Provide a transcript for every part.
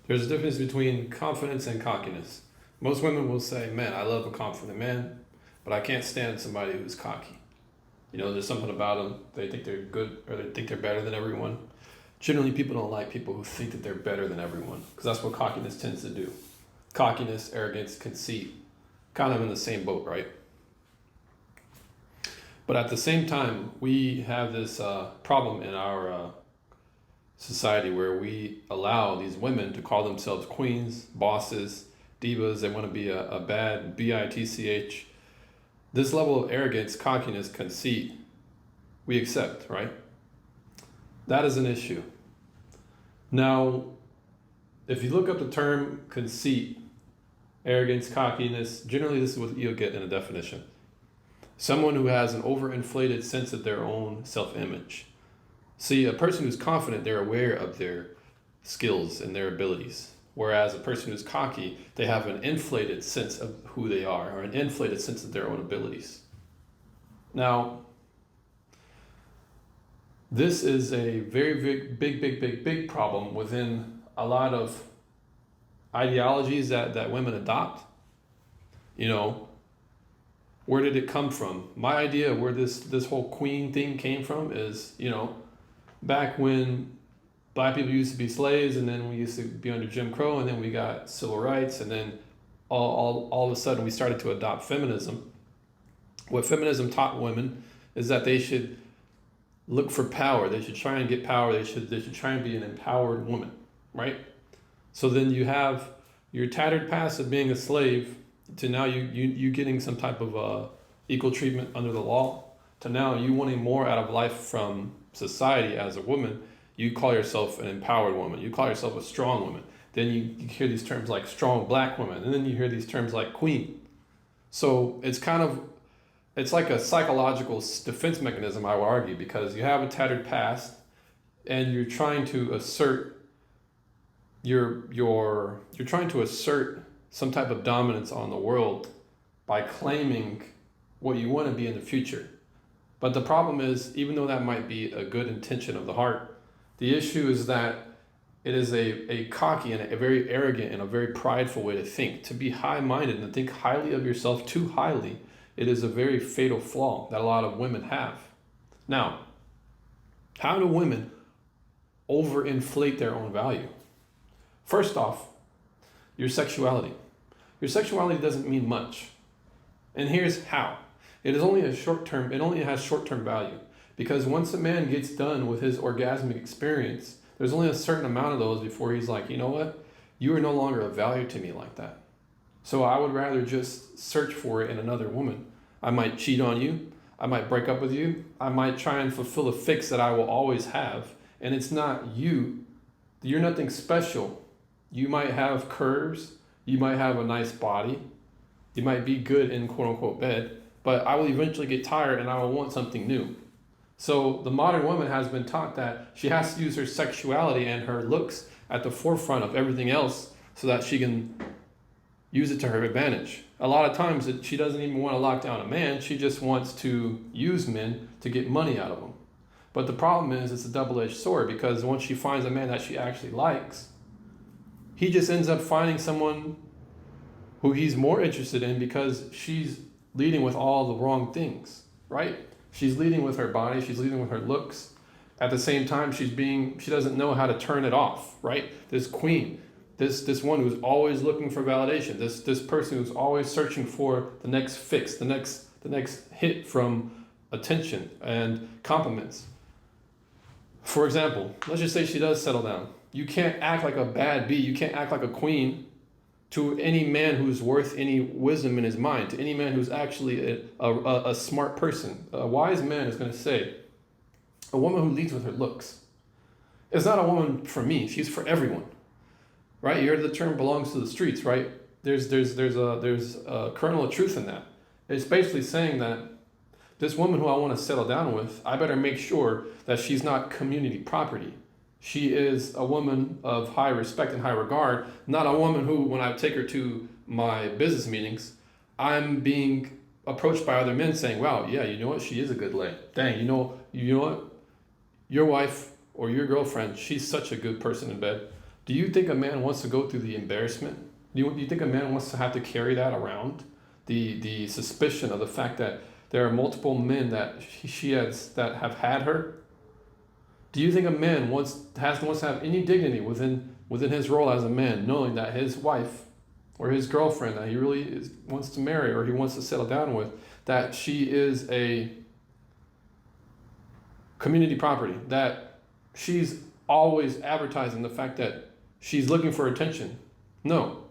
There's a difference between confidence and cockiness. Most women will say, man, I love a confident man, but I can't stand somebody who's cocky. There's something about them. They think they're good or they think they're better than everyone. Generally, people don't like people who think that they're better than everyone because that's what cockiness tends to do. Cockiness, arrogance, conceit, kind of in the same boat, right? But at the same time, we have this problem in our society where we allow these women to call themselves queens, bosses, divas. They want to be a bad bitch. This level of arrogance, cockiness, conceit, we accept, right? That is an issue. Now, if you look up the term conceit, arrogance, cockiness, generally this is what you'll get in a definition. Someone who has an overinflated sense of their own self-image. See, a person who's confident, they're aware of their skills and their abilities. Whereas a person who's cocky, they have an inflated sense of who they are or an inflated sense of their own abilities. Now, this is a very big problem within a lot of ideologies that women adopt. Where did it come from? My idea of where this whole queen thing came from is, back when Black people used to be slaves, and then we used to be under Jim Crow, and then we got civil rights, and then all of a sudden we started to adopt feminism. What feminism taught women is that they should look for power. They should try and get power. They should try and be an empowered woman, right? So then you have your tattered past of being a slave to now you getting some type of equal treatment under the law, to now you wanting more out of life from society as a woman. You call yourself an empowered woman. You call yourself a strong woman. Then you hear these terms like strong Black woman, and then you hear these terms like queen. So it's like a psychological defense mechanism, I would argue, because you have a tattered past, and you're trying to assert you're trying to assert some type of dominance on the world by claiming what you want to be in the future. But the problem is, even though that might be a good intention of the heart, the issue is that it is a cocky and a very arrogant and a very prideful way to think. To be high-minded and to think highly of yourself too highly, it is a very fatal flaw that a lot of women have. Now, how do women overinflate their own value? First off, your sexuality. Your sexuality doesn't mean much. And here's how. It only has short-term value. Because once a man gets done with his orgasmic experience, there's only a certain amount of those before he's like, you know what? You are no longer of value to me like that. So I would rather just search for it in another woman. I might cheat on you. I might break up with you. I might try and fulfill a fix that I will always have. And it's not you. You're nothing special. You might have curves. You might have a nice body. You might be good in quote unquote bed. But I will eventually get tired and I will want something new. So the modern woman has been taught that she has to use her sexuality and her looks at the forefront of everything else so that she can use it to her advantage. A lot of times she doesn't even want to lock down a man. She just wants to use men to get money out of them. But the problem is it's a double-edged sword, because once she finds a man that she actually likes, he just ends up finding someone who he's more interested in because she's leading with all the wrong things, right? She's leading with her body. She's leading with her looks. At the same time, she doesn't know how to turn it off, right? This queen, this one who's always looking for validation, this person who's always searching for the next fix, the next hit from attention and compliments. For example, let's just say she does settle down. You can't act like a bad bee. You can't act like a queen to any man who's worth any wisdom in his mind, to any man who's actually a smart person. A wise man is going to say, a woman who leads with her looks is not a woman for me. She's for everyone, right? You heard the term belongs to the streets, right? There's a kernel of truth in that. It's basically saying that this woman who I want to settle down with, I better make sure that she's not community property. She is a woman of high respect and high regard, not a woman who, when I take her to my business meetings, I'm being approached by other men saying, wow, yeah, you know what? She is a good lay. Dang, you know what? Your wife or your girlfriend, she's such a good person in bed. Do you think a man wants to go through the embarrassment? Do you think a man wants to have to carry that around? The suspicion of the fact that there are multiple men that she has that have had her? Do you think a man wants to have any dignity within his role as a man, knowing that his wife or his girlfriend that he really wants to marry or he wants to settle down with, that she is a community property, that she's always advertising the fact that she's looking for attention? No.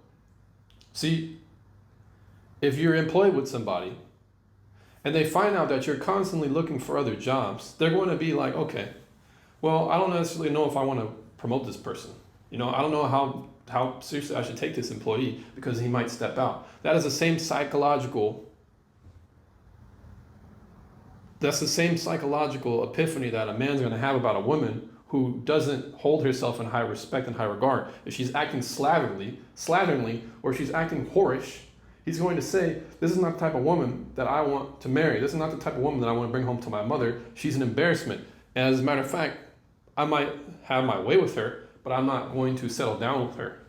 See, if you're employed with somebody and they find out that you're constantly looking for other jobs, they're going to be like, okay, well, I don't necessarily know if I want to promote this person. I don't know how seriously I should take this employee because he might step out. That's the same psychological epiphany that a man's going to have about a woman who doesn't hold herself in high respect and high regard. If she's acting slatternly, or she's acting whorish, he's going to say, this is not the type of woman that I want to marry. This is not the type of woman that I want to bring home to my mother. She's an embarrassment. And as a matter of fact, I might have my way with her, but I'm not going to settle down with her.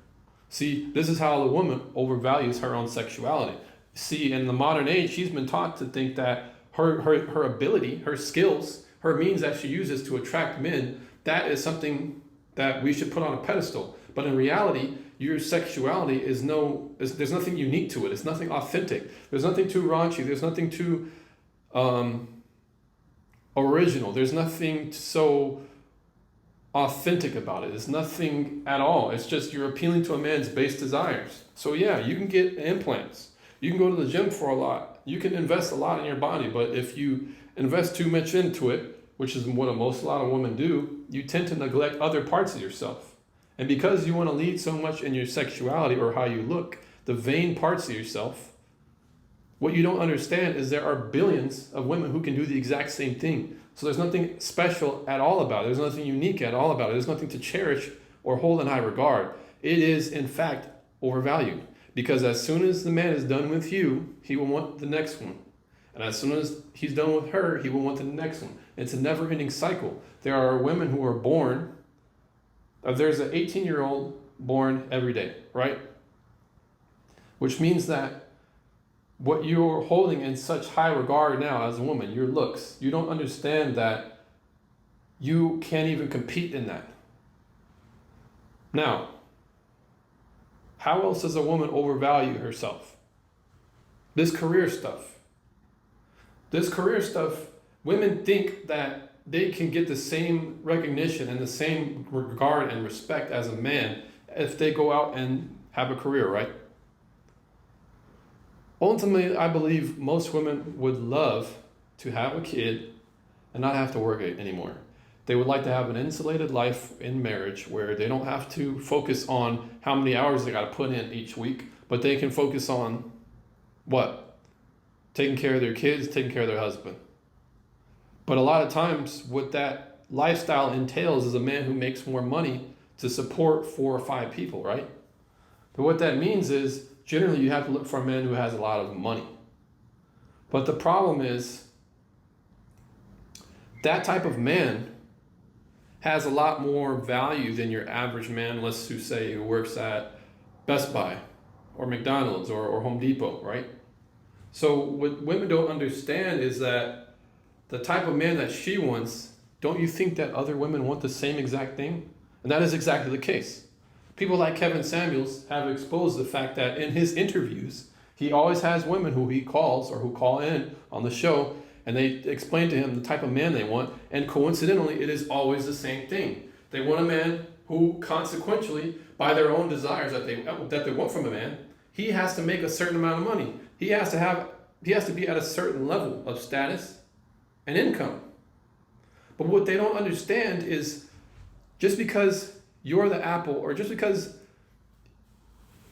See, this is how the woman overvalues her own sexuality. See, in the modern age, she's been taught to think that her ability, her skills, her means that she uses to attract men, that is something that we should put on a pedestal. But in reality, your sexuality there's nothing unique to it. It's nothing authentic. There's nothing too raunchy. There's nothing too original. There's nothing so authentic about it. It's nothing at all. It's just you're appealing to a man's base desires. So yeah, you can get implants. You can go to the gym for a lot. You can invest a lot in your body, but if you invest too much into it, which is what a lot of women do, you tend to neglect other parts of yourself. And because you want to lead so much in your sexuality or how you look, the vain parts of yourself, what you don't understand is there are billions of women who can do the exact same thing. So there's nothing special at all about it. There's nothing unique at all about it. There's nothing to cherish or hold in high regard. It is, in fact, overvalued. Because as soon as the man is done with you, he will want the next one. And as soon as he's done with her, he will want the next one. It's a never-ending cycle. There are women who are born, there's an 18-year-old born every day, right? Which means that what you're holding in such high regard now as a woman, your looks, you don't understand that you can't even compete in that. Now, how else does a woman overvalue herself? This career stuff, women think that they can get the same recognition and the same regard and respect as a man if they go out and have a career, right? Ultimately, I believe most women would love to have a kid and not have to work anymore. They would like to have an insulated life in marriage where they don't have to focus on how many hours they got to put in each week, but they can focus on what? Taking care of their kids, taking care of their husband. But a lot of times what that lifestyle entails is a man who makes more money to support 4 or 5 people, right? But what that means is generally you have to look for a man who has a lot of money. But the problem is that type of man has a lot more value than your average man, let's say, who works at Best Buy or McDonald's or Home Depot, right? So what women don't understand is that the type of man that she wants, don't you think that other women want the same exact thing? And that is exactly the case. People like Kevin Samuels have exposed the fact that in his interviews, he always has women who he calls or who call in on the show, and they explain to him the type of man they want, and coincidentally, it is always the same thing. They want a man who consequentially, by their own desires that they want from a man, he has to make a certain amount of money. He has to be at a certain level of status and income. But what they don't understand is just because you're the apple, or just because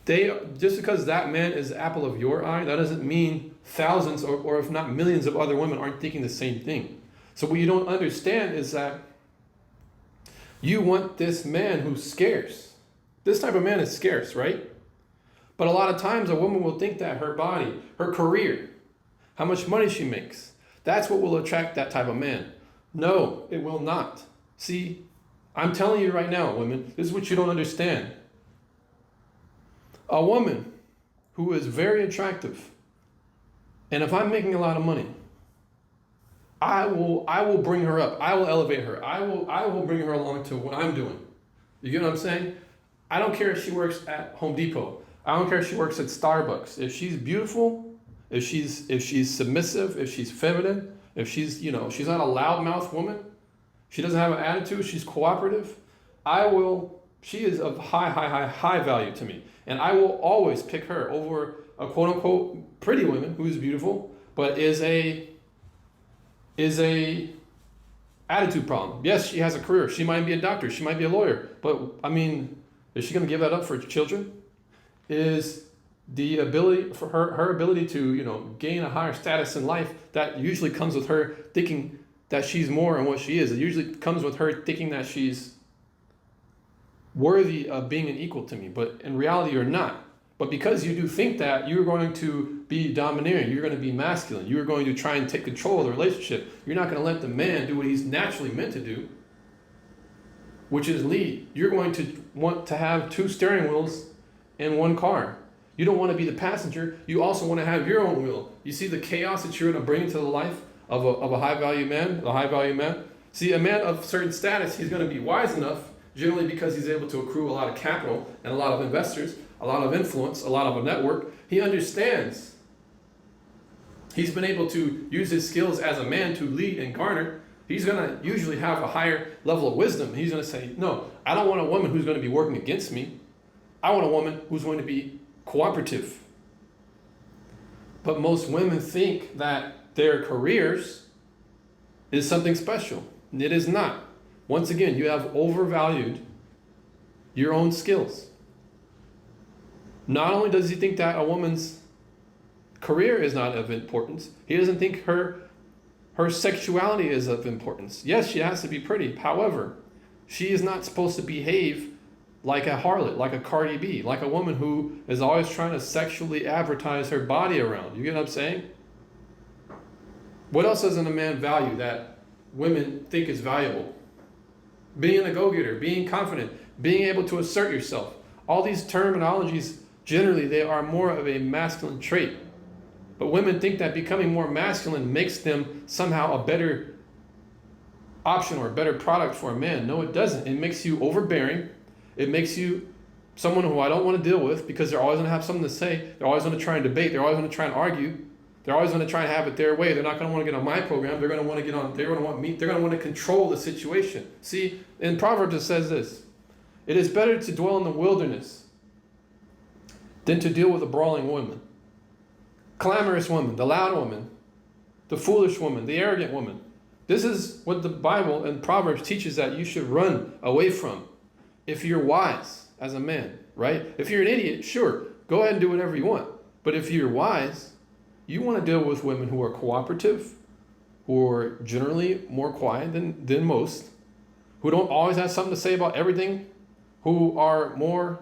that man is the apple of your eye, that doesn't mean thousands or if not millions of other women aren't thinking the same thing. So what you don't understand is that you want this man who's scarce. This type of man is scarce, right? But a lot of times a woman will think that her body, her career, how much money she makes, that's what will attract that type of man. No, it will not. See, I'm telling you right now, women, this is what you don't understand. A woman who is very attractive, and if I'm making a lot of money, I will bring her up. I will elevate her. I will bring her along to what I'm doing. You get what I'm saying? I don't care if she works at Home Depot. I don't care if she works at Starbucks. If she's beautiful, if she's submissive, if she's feminine, if she's, she's not a loudmouth woman, she doesn't have an attitude, she's cooperative, she is of high value to me. And I will always pick her over a quote unquote pretty woman who's beautiful, but is a attitude problem. Yes, she has a career. She might be a doctor. She might be a lawyer. But I mean, is she going to give that up for children? Is the ability for her ability to, gain a higher status in life, that usually comes with her thinking that she's more than what she is. It usually comes with her thinking that she's worthy of being an equal to me, but in reality you're not. But because you do think that, you're going to be domineering, you're going to be masculine, you're going to try and take control of the relationship. You're not going to let the man do what he's naturally meant to do, which is lead. You're going to want to have 2 steering wheels in 1 car. You don't want to be the passenger. You also want to have your own wheel. You see the chaos that you're going to bring into the life of a high-value man? See, a man of certain status, he's going to be wise enough, generally because he's able to accrue a lot of capital and a lot of investors, a lot of influence, a lot of a network. He understands. He's been able to use his skills as a man to lead and garner. He's going to usually have a higher level of wisdom. He's going to say, no, I don't want a woman who's going to be working against me. I want a woman who's going to be cooperative. But most women think that their careers is something special. It is not. Once again, you have overvalued your own skills. Not only does he think that a woman's career is not of importance, he doesn't think her sexuality is of importance. Yes, she has to be pretty. However, she is not supposed to behave like a harlot, like a Cardi B, like a woman who is always trying to sexually advertise her body around. You get what I'm saying? What else doesn't a man value that women think is valuable? Being a go-getter, being confident, being able to assert yourself. All these terminologies, generally, they are more of a masculine trait. But women think that becoming more masculine makes them somehow a better option or a better product for a man. No, it doesn't. It makes you overbearing. It makes you someone who I don't want to deal with, because they're always going to have something to say. They're always going to try and debate. They're always going to try and argue. They're always going to try and have it their way. They're not going to want to get on my program. They're going to want to get on, they're going to want me. They're going to want to control the situation. See, in Proverbs it says this: it is better to dwell in the wilderness than to deal with a brawling woman. Clamorous woman, the loud woman, the foolish woman, the arrogant woman. This is what the Bible and Proverbs teaches that you should run away from if you're wise as a man, right? If you're an idiot, sure, go ahead and do whatever you want. But if you're wise, you want to deal with women who are cooperative, who are generally more quiet than most, who don't always have something to say about everything, who are more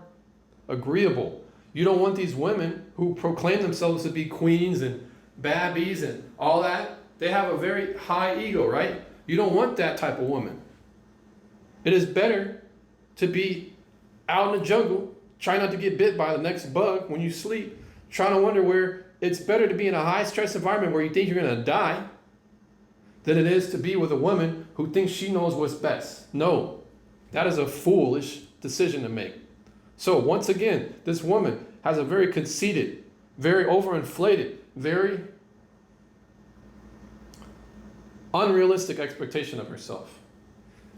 agreeable. You don't want these women who proclaim themselves to be queens and babbies and all that. They have a very high ego, right? You don't want that type of woman. It is better to be out in the jungle, try not to get bit by the next bug when you sleep, trying to wonder where. It's better to be in a high-stress environment where you think you're going to die than it is to be with a woman who thinks she knows what's best. No, that is a foolish decision to make. So once again, this woman has a very conceited, very overinflated, very unrealistic expectation of herself.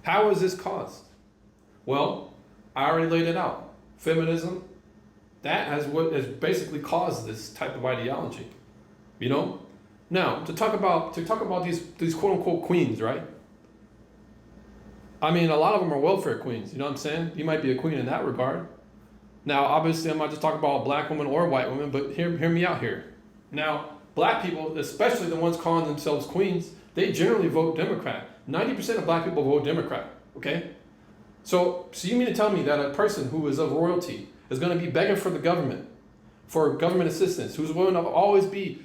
How is this caused? Well, I already laid it out. Feminism. That has what has basically caused this type of ideology, Now, to talk about these quote unquote queens, right? I mean, a lot of them are welfare queens. You know what I'm saying? You might be a queen in that regard. Now, obviously, I'm not just talking about black women or white women, but hear me out here. Now, black people, especially the ones calling themselves queens, they generally vote Democrat. 90% of black people vote Democrat. Okay, so you mean to tell me that a person who is of royalty is going to be begging for the government, for government assistance, who's willing to always be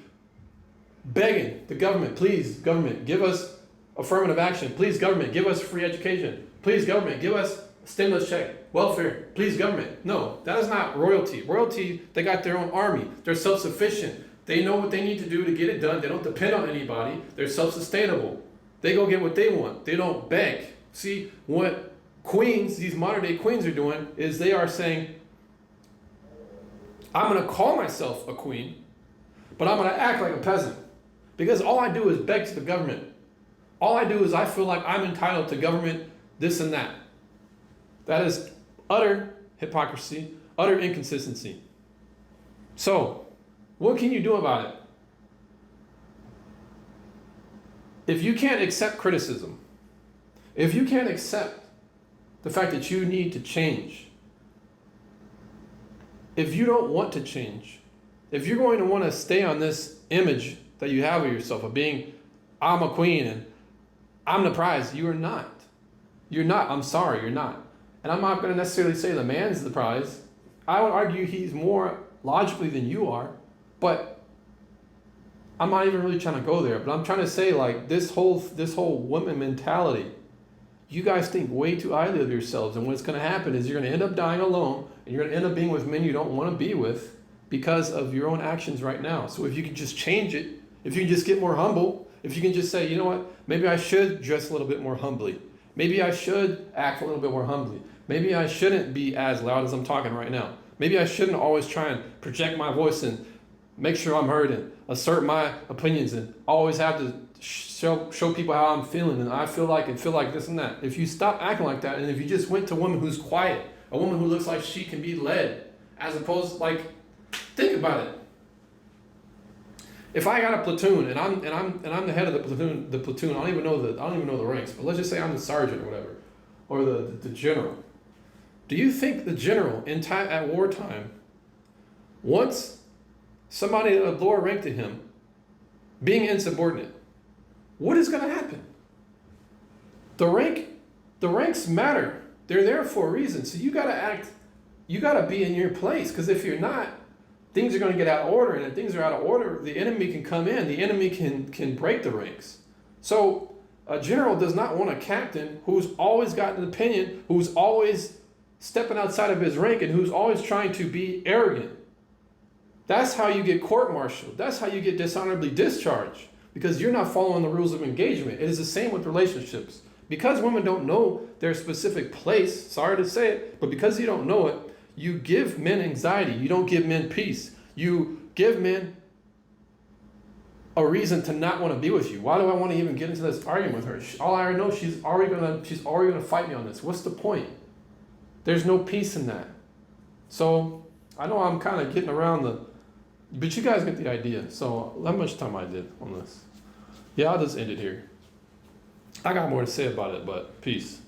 begging the government, please, government, give us affirmative action. Please, government, give us free education. Please, government, give us a stimulus check, welfare. Please, government. No, that is not royalty. Royalty, they got their own army. They're self-sufficient. They know what they need to do to get it done. They don't depend on anybody. They're self-sustainable. They go get what they want. They don't beg. See, what queens, these modern day queens are doing is they are saying, I'm going to call myself a queen, but I'm going to act like a peasant. Because all I do is beg to the government. All I do is I feel like I'm entitled to government this and that. That is utter hypocrisy, utter inconsistency. So, what can you do about it? If you can't accept criticism, if you can't accept the fact that you need to change, if you don't want to change, if you're going to want to stay on this image that you have of yourself of being, I'm a queen and I'm the prize, you are not. You're not. I'm sorry, you're not. And I'm not going to necessarily say the man's the prize. I would argue he's more logically than you are, but I'm not even really trying to go there. But I'm trying to say, like, this whole woman mentality, you guys think way too highly of yourselves, and what's going to happen is you're going to end up dying alone, and you're going to end up being with men you don't want to be with because of your own actions right now. So if you can just change it, if you can just get more humble, if you can just say, you know what, maybe I should dress a little bit more humbly. Maybe I should act a little bit more humbly. Maybe I shouldn't be as loud as I'm talking right now. Maybe I shouldn't always try and project my voice and make sure I'm heard and assert my opinions and always have to show people how I'm feeling and I feel like this and that. If you stop acting like that, and if you just went to a woman who's quiet, a woman who looks like she can be led, as opposed, like, think about it. If I got a platoon and I'm the head of the platoon, I don't even know the ranks, but let's just say I'm the sergeant or whatever, or the general. Do you think the general at wartime wants somebody at a lower rank to him being insubordinate? What is going to happen? The ranks matter. They're there for a reason. So you got to be in your place, because if you're not, things are going to get out of order, and if things are out of order, the enemy can come in. The enemy can break the ranks. So a general does not want a captain who's always got an opinion, who's always stepping outside of his rank, and who's always trying to be arrogant. That's how you get court-martialed. That's how you get dishonorably discharged, because you're not following the rules of engagement. It is the same with relationships. Because women don't know their specific place, sorry to say it, but because you don't know it, you give men anxiety. You don't give men peace. You give men a reason to not want to be with you. Why do I want to even get into this argument with her? All I already know, she's already gonna fight me on this. What's the point? There's no peace in that. So I know I'm kind of getting around but you guys get the idea. So how much time I did on this? Yeah, I'll just end it here. I got more to say about it, but peace.